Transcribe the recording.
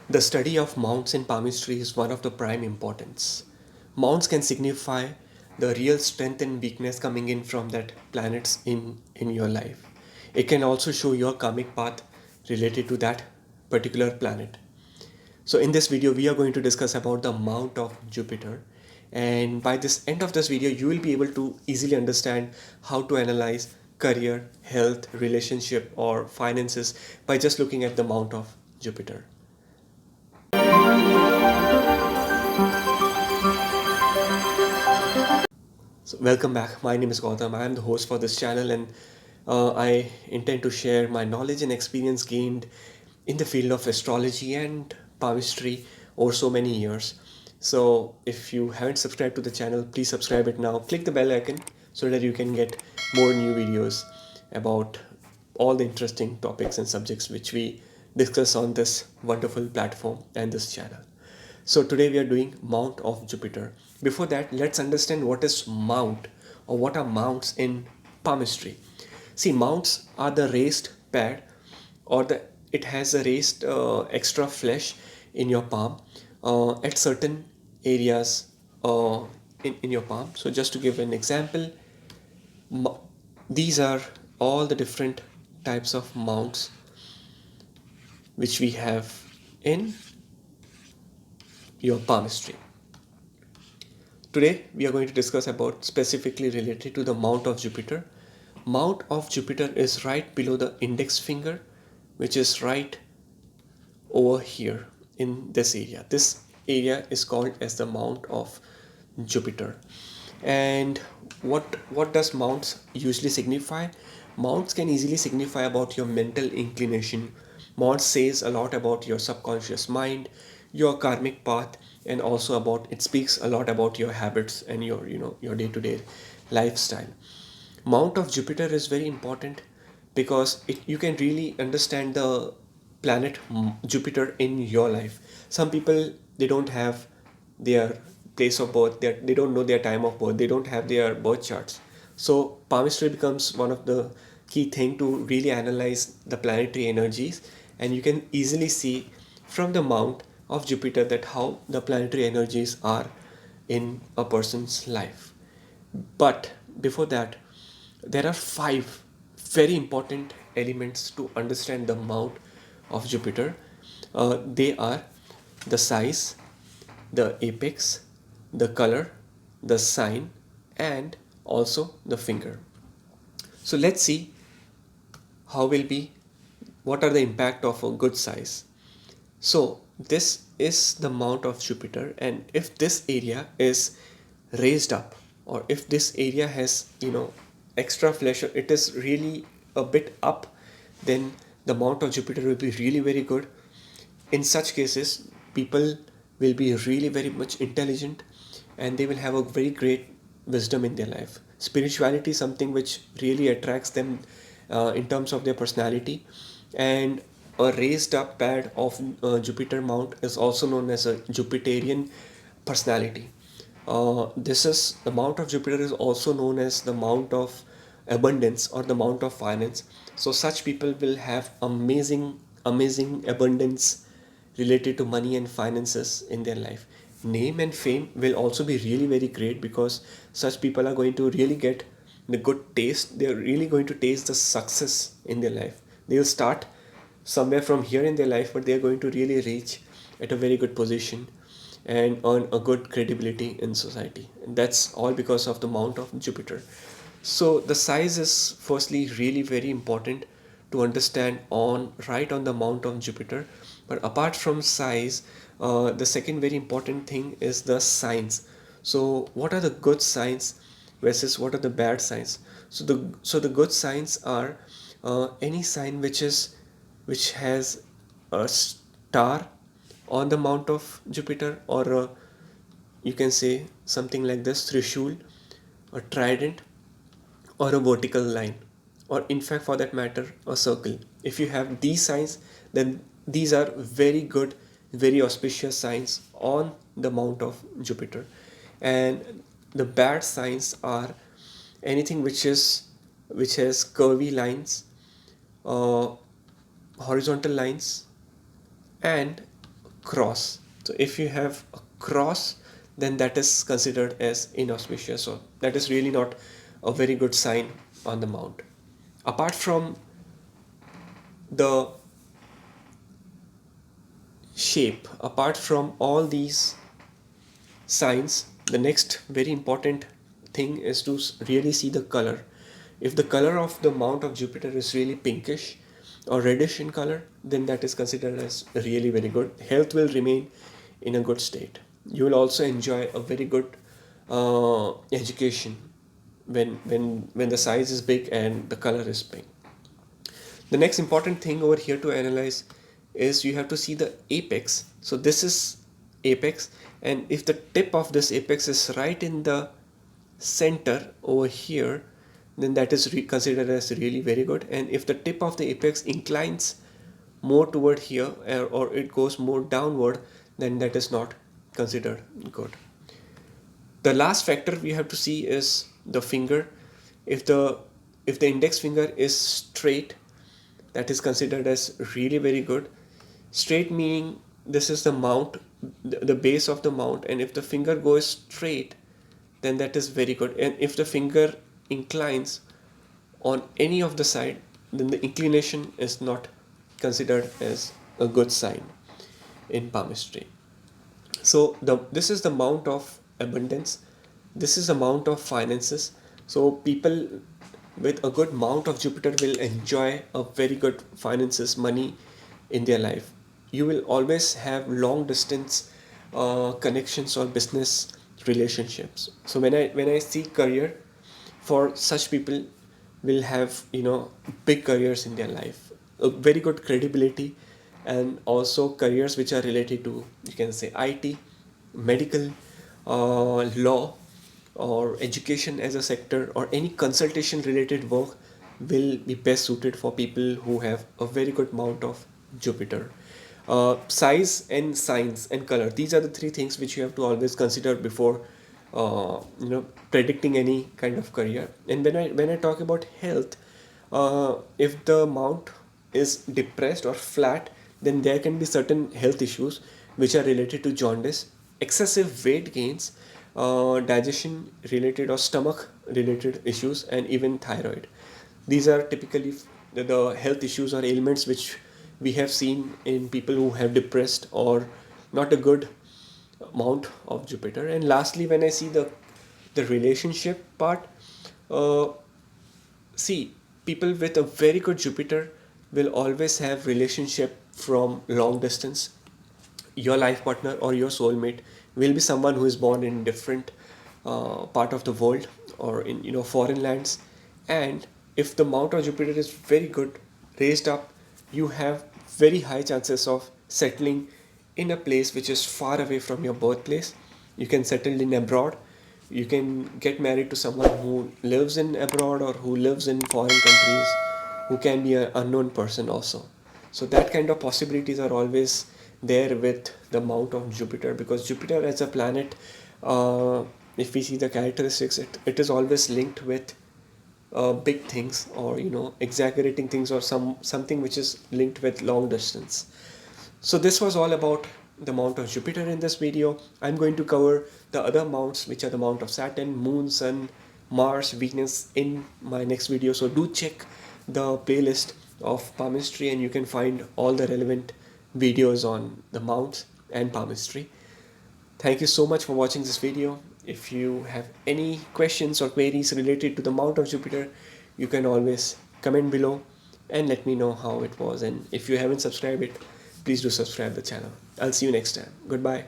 The study of mounts in palmistry is one of the prime importance. Mounts can signify the real strength and weakness coming in from that planets in your life. It can also show your karmic path related to that particular planet. So in this video, we are going to discuss about the mount of Jupiter. And by this end of this video, you will be able to easily understand how to analyze career, health, relationship, or finances by just looking at the mount of Jupiter. So welcome back. My name is Gautam. I am the host for this channel, and I intend to share my knowledge and experience gained in the field of astrology and palmistry over so many years. So if you haven't subscribed to the channel, please subscribe it now. Click the bell icon so that you can get more new videos about all the interesting topics and subjects which we discuss on this wonderful platform and this channel. So today we are doing Mount of Jupiter. Before that, let's understand what is mount or what are mounts in palmistry. See, mounts are the raised pad or it has a raised extra flesh in your palm at certain areas in your palm. So just to give an example, these are all the different types of mounts which we have in your palmistry. Today we are going to discuss about specifically related to the mount of Jupiter. Mount of Jupiter is right below the index finger, which is right over here in this area. This area is called as the mount of Jupiter. And what does mounts usually signify? Mounts can easily signify about your mental inclination. Mount says a lot about your subconscious mind, your karmic path, and also about it speaks a lot about your habits and your day-to-day lifestyle. Mount of Jupiter is very important because you can really understand the planet Jupiter in your life. Some people, they don't have their place of birth, they don't know their time of birth, they don't have their birth charts. So palmistry becomes one of the key thing to really analyze the planetary energies, and you can easily see from the mount of Jupiter that how the planetary energies are in a person's life. But before that, there are five very important elements to understand the mount of Jupiter. They are the size, the apex, the color, the sign, and also the finger. So let's see how will be what are the impact of a good size. So this is the mount of Jupiter, and if this area is raised up, or if this area has extra flesh, it is really a bit up, then the mount of Jupiter will be really very good. In such cases, people will be really very much intelligent, and they will have a very great wisdom in their life. Spirituality is something which really attracts them in terms of their personality. And a raised up pad of Jupiter mount is also known as a Jupiterian personality. This is the mount of Jupiter is also known as the mount of abundance or the mount of finance. So such people will have amazing abundance related to money and finances in their life. Name and fame will also be really very great because such people are going to really get the good taste. They're really going to taste the success in their life. They'll start somewhere from here in their life, but they're going to really reach at a very good position and earn a good credibility in society. And that's all because of the mount of Jupiter. So the size is firstly really very important to understand on right on the mount of Jupiter. But apart from size, the second very important thing is the signs. So what are the good signs versus what are the bad signs? So the good signs are any sign which has a star on the mount of Jupiter, or you can say something like this: Trishul, a trident, or a vertical line, or in fact for that matter a circle. If you have these signs, then these are very good, very auspicious signs on the mount of Jupiter. And the bad signs are anything which has curvy lines, uh, horizontal lines, and cross. So if you have a cross, then that is considered as inauspicious. So that is really not a very good sign on the mount. Apart from the shape, apart from all these signs, the next very important thing is to really see the color. If the color of the mount of Jupiter is really pinkish or reddish in color, then that is considered as really very good. Health will remain in a good state. You will also enjoy a very good education when the size is big and the color is pink. The next important thing over here to analyze is you have to see the apex. So this is apex, and if the tip of this apex is right in the center over here, then that is considered as really very good. And if the tip of the apex inclines more toward here, or it goes more downward, then that is not considered good. The last factor we have to see is the finger. If the index finger is straight, that is considered as really very good. Straight meaning this is the mount, the base of the mount, and if the finger goes straight, then that is very good. And if the finger inclines on any of the side, then the inclination is not considered as a good sign in palmistry. So this is the mount of abundance. This is the mount of finances. So people with a good mount of Jupiter will enjoy a very good finances, money in their life. You will always have long distance connections or business relationships. So when I see career, for such people will have big careers in their life, a very good credibility, and also careers which are related to, you can say, IT, medical, law, or education as a sector, or any consultation related work will be best suited for people who have a very good amount of Jupiter. Size and signs and color, these are the three things which you have to always consider before predicting any kind of career. And when I talk about health, if the mount is depressed or flat, then there can be certain health issues which are related to jaundice, excessive weight gains, digestion related or stomach related issues, and even thyroid. These are typically the health issues or ailments which we have seen in people who have depressed or not a good amount of Jupiter. And lastly, when I see the relationship part, uh, see, people with a very good Jupiter will always have relationship from long distance. Your life partner or your soulmate will be someone who is born in different part of the world, or in foreign lands. And if the mount of Jupiter is very good raised up, you have very high chances of settling in a place which is far away from your birthplace. You can settle in abroad. You can get married to someone who lives in abroad or who lives in foreign countries, who can be an unknown person also. So that kind of possibilities are always there with the mount of Jupiter, because Jupiter as a planet, if we see the characteristics, it is always linked with big things, or exaggerating things, or something which is linked with long distance. So this was all about the mount of Jupiter in this video. I'm going to cover the other mounts, which are the mount of Saturn, Moon, Sun, Mars, Venus, in my next video. So do check the playlist of palmistry, and you can find all the relevant videos on the mounts and palmistry. Thank you so much for watching this video. If you have any questions or queries related to the mount of Jupiter, you can always comment below and let me know how it was. And if you haven't subscribed it, please do subscribe the channel. I'll see you next time. Goodbye.